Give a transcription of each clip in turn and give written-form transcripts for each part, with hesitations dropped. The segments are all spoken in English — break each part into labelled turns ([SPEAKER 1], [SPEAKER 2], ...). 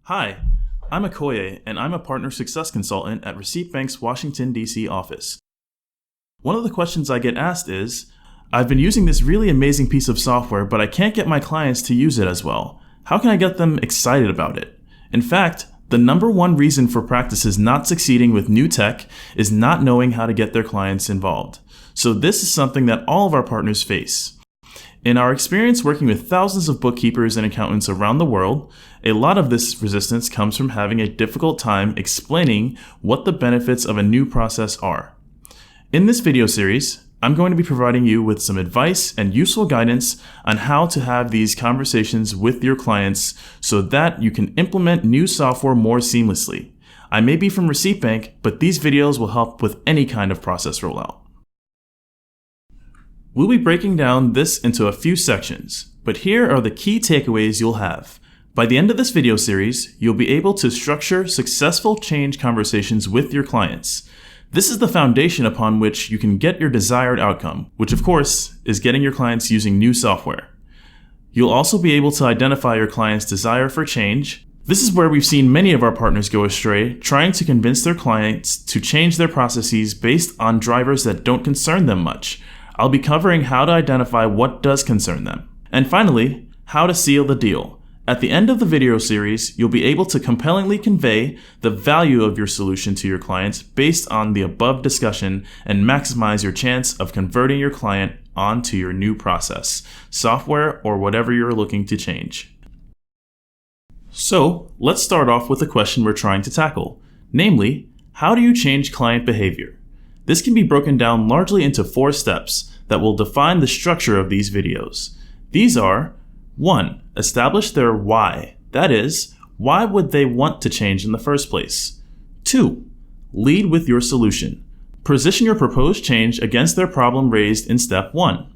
[SPEAKER 1] Hi, I'm Akoyé, and I'm a partner success consultant at Receipt Bank's Washington, D.C. office. One of the questions I get asked is, I've been using this really amazing piece of software, but I can't get my clients to use it as well. How can I get them excited about it? In fact, the number one reason for practices not succeeding with new tech is not knowing how to get their clients involved. So this is something that all of our partners face. In our experience working with thousands of bookkeepers and accountants around the world, a lot of this resistance comes from having a difficult time explaining what the benefits of a new process are. In this video series, I'm going to be providing you with some advice and useful guidance on how to have these conversations with your clients so that you can implement new software more seamlessly. I may be from Receipt Bank, but these videos will help with any kind of process rollout. We'll be breaking down this into a few sections, but here are the key takeaways you'll have. By the end of this video series, you'll be able to structure successful change conversations with your clients. This is the foundation upon which you can get your desired outcome, which of course is getting your clients using new software. You'll also be able to identify your client's desire for change. This is where we've seen many of our partners go astray, trying to convince their clients to change their processes based on drivers that don't concern them much. I'll be covering how to identify what does concern them. And finally, how to seal the deal. At the end of the video series, you'll be able to compellingly convey the value of your solution to your clients based on the above discussion and maximize your chance of converting your client onto your new process, software, or whatever you're looking to change. So, let's start off with the question we're trying to tackle, namely, how do you change client behavior? This can be broken down largely into 4 steps that will define the structure of these videos. These are 1. Establish their why. That is, why would they want to change in the first place? 2. Lead with your solution. Position your proposed change against their problem raised in step 1.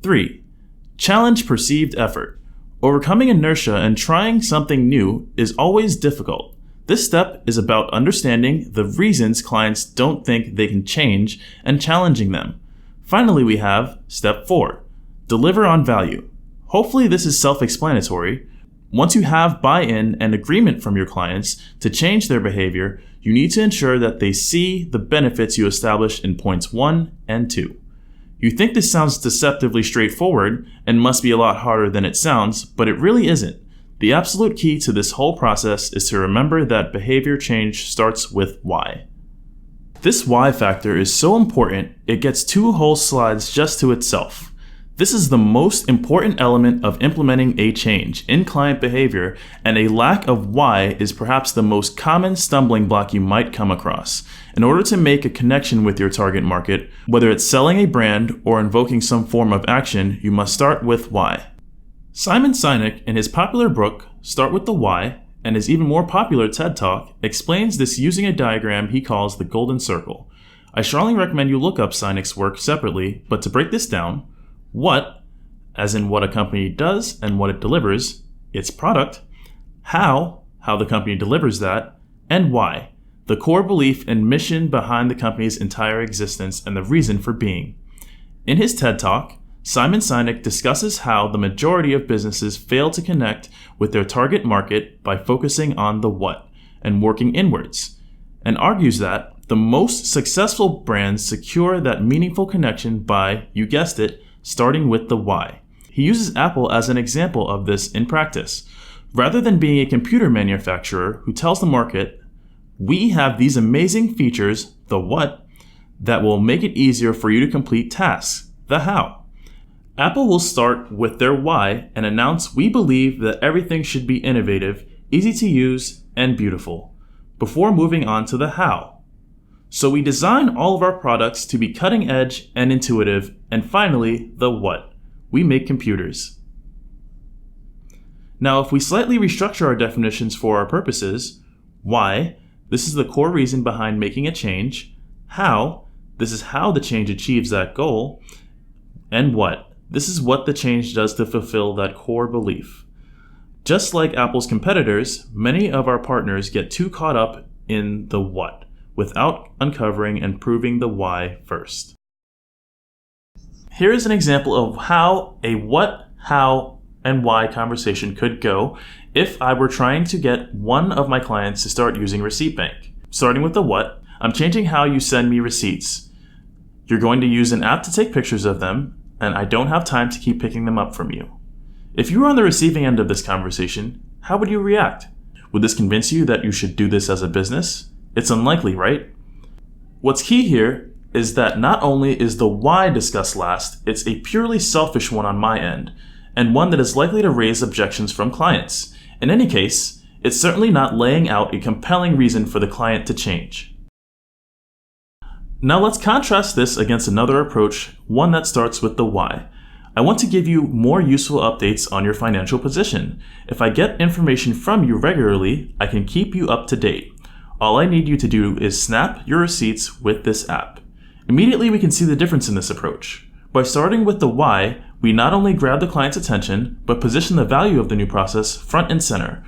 [SPEAKER 1] 3. Challenge perceived effort. Overcoming inertia and trying something new is always difficult. This step is about understanding the reasons clients don't think they can change and challenging them. Finally, we have step 4, deliver on value. Hopefully this is self-explanatory. Once you have buy-in and agreement from your clients to change their behavior, you need to ensure that they see the benefits you established in points 1 and 2. You think this sounds deceptively straightforward and must be a lot harder than it sounds, but it really isn't. The absolute key to this whole process is to remember that behavior change starts with why. This why factor is so important, it gets 2 whole slides just to itself. This is the most important element of implementing a change in client behavior, and a lack of why is perhaps the most common stumbling block you might come across. In order to make a connection with your target market, whether it's selling a brand or invoking some form of action, you must start with why. Simon Sinek, in his popular book, Start with the Why, and his even more popular TED Talk, explains this using a diagram he calls the Golden Circle. I strongly recommend you look up Sinek's work separately, but to break this down, what, as in what a company does and what it delivers, its product, how the company delivers that, and why, the core belief and mission behind the company's entire existence and the reason for being. In his TED Talk, Simon Sinek discusses how the majority of businesses fail to connect with their target market by focusing on the what and working inwards, and argues that the most successful brands secure that meaningful connection by, you guessed it, starting with the why. He uses Apple as an example of this in practice. Rather than being a computer manufacturer who tells the market, we have these amazing features, the what, that will make it easier for you to complete tasks, the how. Apple will start with their why and announce we believe that everything should be innovative, easy to use, and beautiful, before moving on to the how. So we design all of our products to be cutting edge and intuitive, and finally, the what. We make computers. Now, if we slightly restructure our definitions for our purposes, why, this is the core reason behind making a change, how, this is how the change achieves that goal, and what, this is what the change does to fulfill that core belief. Just like Apple's competitors, many of our partners get too caught up in the what, without uncovering and proving the why first. Here is an example of how a what, how, and why conversation could go if I were trying to get one of my clients to start using Receipt Bank. Starting with the what, I'm changing how you send me receipts. You're going to use an app to take pictures of them, and I don't have time to keep picking them up from you. If you were on the receiving end of this conversation, how would you react? Would this convince you that you should do this as a business? It's unlikely, right? What's key here is that not only is the why discussed last, it's a purely selfish one on my end, and one that is likely to raise objections from clients. In any case, it's certainly not laying out a compelling reason for the client to change. Now let's contrast this against another approach, one that starts with the why. I want to give you more useful updates on your financial position. If I get information from you regularly, I can keep you up to date. All I need you to do is snap your receipts with this app. Immediately we can see the difference in this approach. By starting with the why, we not only grab the client's attention, but position the value of the new process front and center.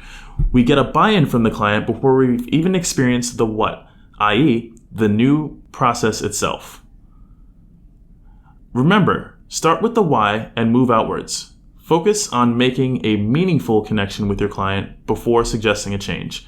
[SPEAKER 1] We get a buy-in from the client before we've even experienced the what, i.e., the new process itself. Remember, start with the why and move outwards. Focus on making a meaningful connection with your client before suggesting a change.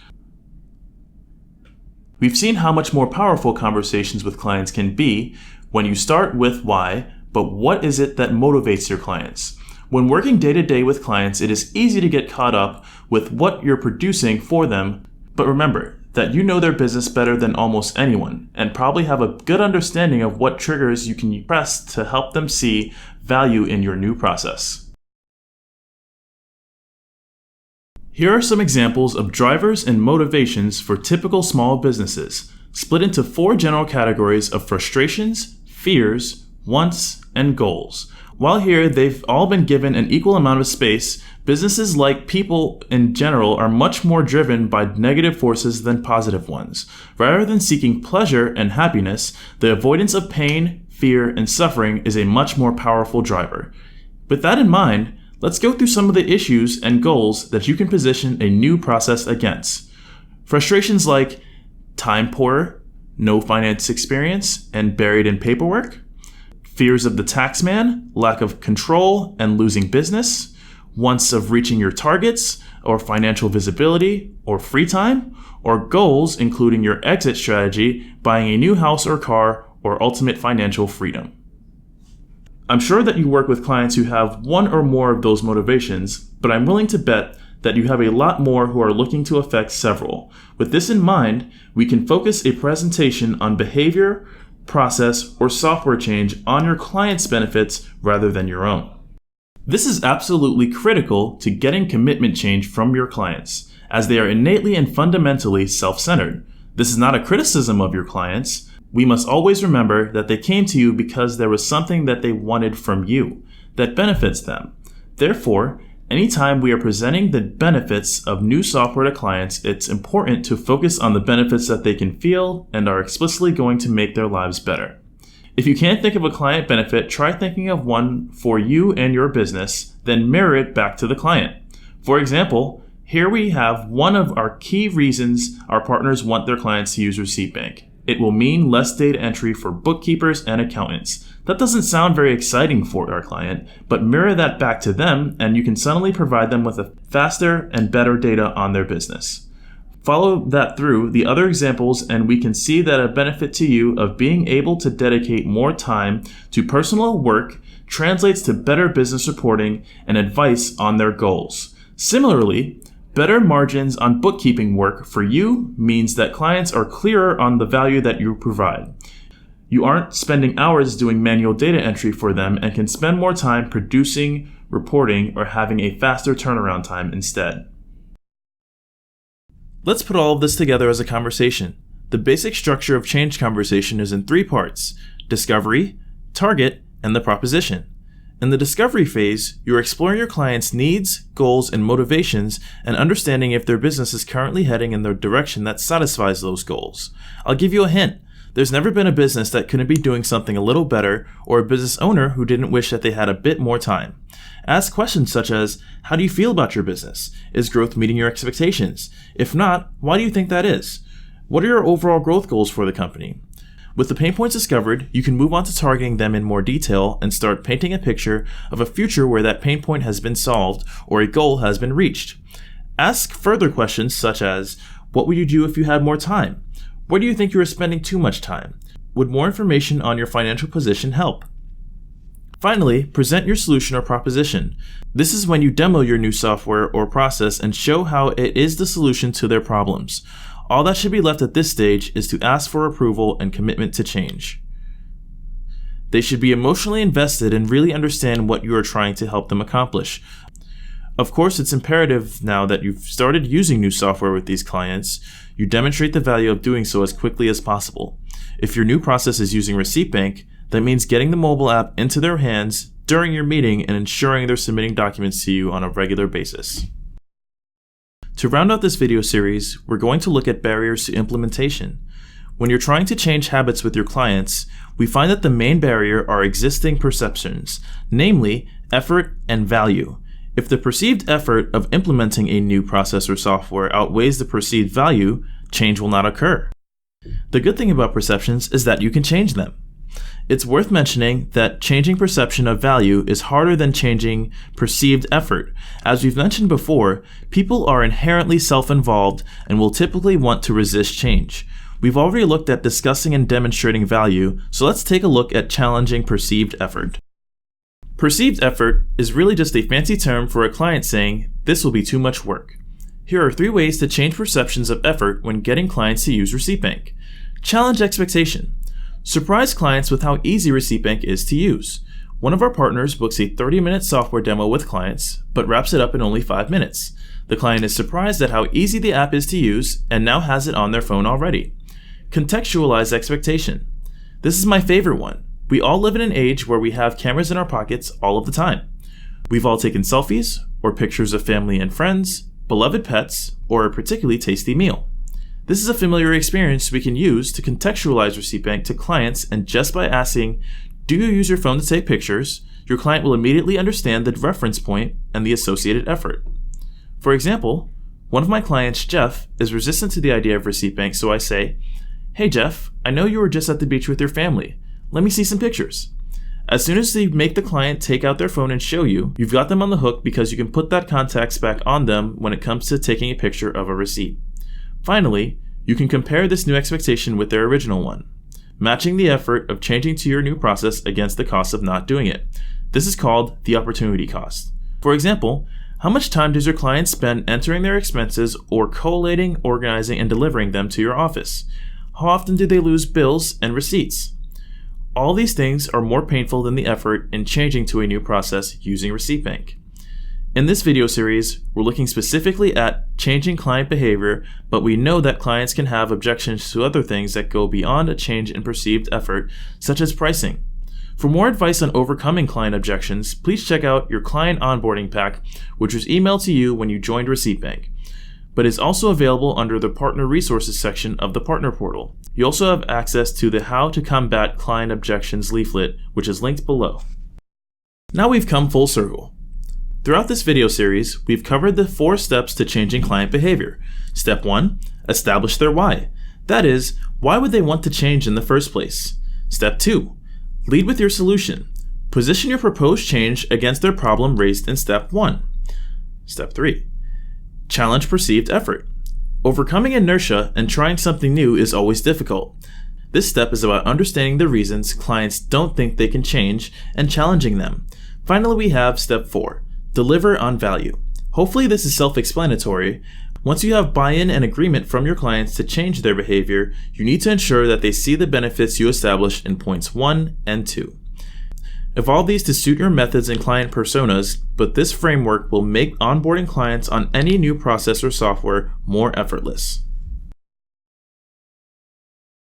[SPEAKER 1] We've seen how much more powerful conversations with clients can be when you start with why, but what is it that motivates your clients? When working day to day with clients, it is easy to get caught up with what you're producing for them, but remember that you know their business better than almost anyone and probably have a good understanding of what triggers you can press to help them see value in your new process. Here are some examples of drivers and motivations for typical small businesses, split into 4 general categories of frustrations, fears, wants, and goals. While here they've all been given an equal amount of space, businesses, like people in general, are much more driven by negative forces than positive ones. Rather than seeking pleasure and happiness, the avoidance of pain, fear, and suffering is a much more powerful driver. With that in mind, let's go through some of the issues and goals that you can position a new process against. Frustrations like time poor, no finance experience, and buried in paperwork. Fears of the tax man, lack of control and losing business. Wants of reaching your targets, or financial visibility, or free time. Or goals including your exit strategy, buying a new house or car, or ultimate financial freedom. I'm sure that you work with clients who have one or more of those motivations, but I'm willing to bet that you have a lot more who are looking to affect several. With this in mind, we can focus a presentation on behavior, process, or software change on your client's benefits rather than your own. This is absolutely critical to getting commitment change from your clients, as they are innately and fundamentally self-centered. This is not a criticism of your clients. We must always remember that they came to you because there was something that they wanted from you that benefits them. Therefore, anytime we are presenting the benefits of new software to clients, it's important to focus on the benefits that they can feel and are explicitly going to make their lives better. If you can't think of a client benefit, try thinking of one for you and your business, then mirror it back to the client. For example, here we have one of our key reasons our partners want their clients to use Receipt Bank. It will mean less data entry for bookkeepers and accountants. That doesn't sound very exciting for our client, but mirror that back to them and you can suddenly provide them with a faster and better data on their business. Follow that through the other examples and we can see that a benefit to you of being able to dedicate more time to personal work translates to better business reporting and advice on their goals. Similarly, better margins on bookkeeping work for you means that clients are clearer on the value that you provide. You aren't spending hours doing manual data entry for them and can spend more time producing, reporting, or having a faster turnaround time instead. Let's put all of this together as a conversation. The basic structure of change conversation is in 3 parts: discovery, target, and the proposition. In the discovery phase, you're exploring your client's needs, goals, and motivations and understanding if their business is currently heading in the direction that satisfies those goals. I'll give you a hint. There's never been a business that couldn't be doing something a little better, or a business owner who didn't wish that they had a bit more time. Ask questions such as, how do you feel about your business? Is growth meeting your expectations? If not, why do you think that is? What are your overall growth goals for the company? With the pain points discovered, you can move on to targeting them in more detail and start painting a picture of a future where that pain point has been solved or a goal has been reached. Ask further questions such as, what would you do if you had more time? Where do you think you are spending too much time? Would more information on your financial position help? Finally, present your solution or proposition. This is when you demo your new software or process and show how it is the solution to their problems. All that should be left at this stage is to ask for approval and commitment to change. They should be emotionally invested and really understand what you are trying to help them accomplish. Of course, it's imperative now that you've started using new software with these clients, you demonstrate the value of doing so as quickly as possible. If your new process is using Receipt Bank, that means getting the mobile app into their hands during your meeting and ensuring they're submitting documents to you on a regular basis. To round out this video series, we're going to look at barriers to implementation. When you're trying to change habits with your clients, we find that the main barrier are existing perceptions, namely effort and value. If the perceived effort of implementing a new process or software outweighs the perceived value, change will not occur. The good thing about perceptions is that you can change them. It's worth mentioning that changing perception of value is harder than changing perceived effort. As we've mentioned before, people are inherently self-involved and will typically want to resist change. We've already looked at discussing and demonstrating value, so let's take a look at challenging perceived effort. Perceived effort is really just a fancy term for a client saying, "This will be too much work." Here are 3 ways to change perceptions of effort when getting clients to use Receipt Bank. Challenge expectation. Surprise clients with how easy Receipt Bank is to use. One of our partners books a 30-minute software demo with clients, but wraps it up in only 5 minutes. The client is surprised at how easy the app is to use and now has it on their phone already. Contextualize expectation. This is my favorite one. We all live in an age where we have cameras in our pockets all of the time. We've all taken selfies or pictures of family and friends, beloved pets, or a particularly tasty meal. This is a familiar experience we can use to contextualize Receipt Bank to clients, and just by asking, "Do you use your phone to take pictures?" your client will immediately understand the reference point and the associated effort. For example, one of my clients, Jeff, is resistant to the idea of Receipt Bank, so I say, "Hey Jeff, I know you were just at the beach with your family. Let me see some pictures." As soon as you make the client take out their phone and show you, you've got them on the hook because you can put that context back on them when it comes to taking a picture of a receipt. Finally, you can compare this new expectation with their original one, matching the effort of changing to your new process against the cost of not doing it. This is called the opportunity cost. For example, how much time does your client spend entering their expenses or collating, organizing, and delivering them to your office? How often do they lose bills and receipts? All these things are more painful than the effort in changing to a new process using Receipt Bank. In this video series, we're looking specifically at changing client behavior, but we know that clients can have objections to other things that go beyond a change in perceived effort, such as pricing. For more advice on overcoming client objections, please check out your client onboarding pack, which was emailed to you when you joined Receipt Bank, but is also available under the Partner Resources section of the Partner Portal. You also have access to the How to Combat Client Objections leaflet, which is linked below. Now we've come full circle. Throughout this video series, we've covered the 4 steps to changing client behavior. Step 1, establish their why. That is, why would they want to change in the first place? Step 2, lead with your solution. Position your proposed change against their problem raised in Step 1. Step 3, challenge perceived effort. Overcoming inertia and trying something new is always difficult. This step is about understanding the reasons clients don't think they can change and challenging them. Finally, we have Step 4, deliver on value. Hopefully this is self-explanatory. Once you have buy-in and agreement from your clients to change their behavior, you need to ensure that they see the benefits you established in points 1 and 2. Evolve these to suit your methods and client personas, but this framework will make onboarding clients on any new process or software more effortless.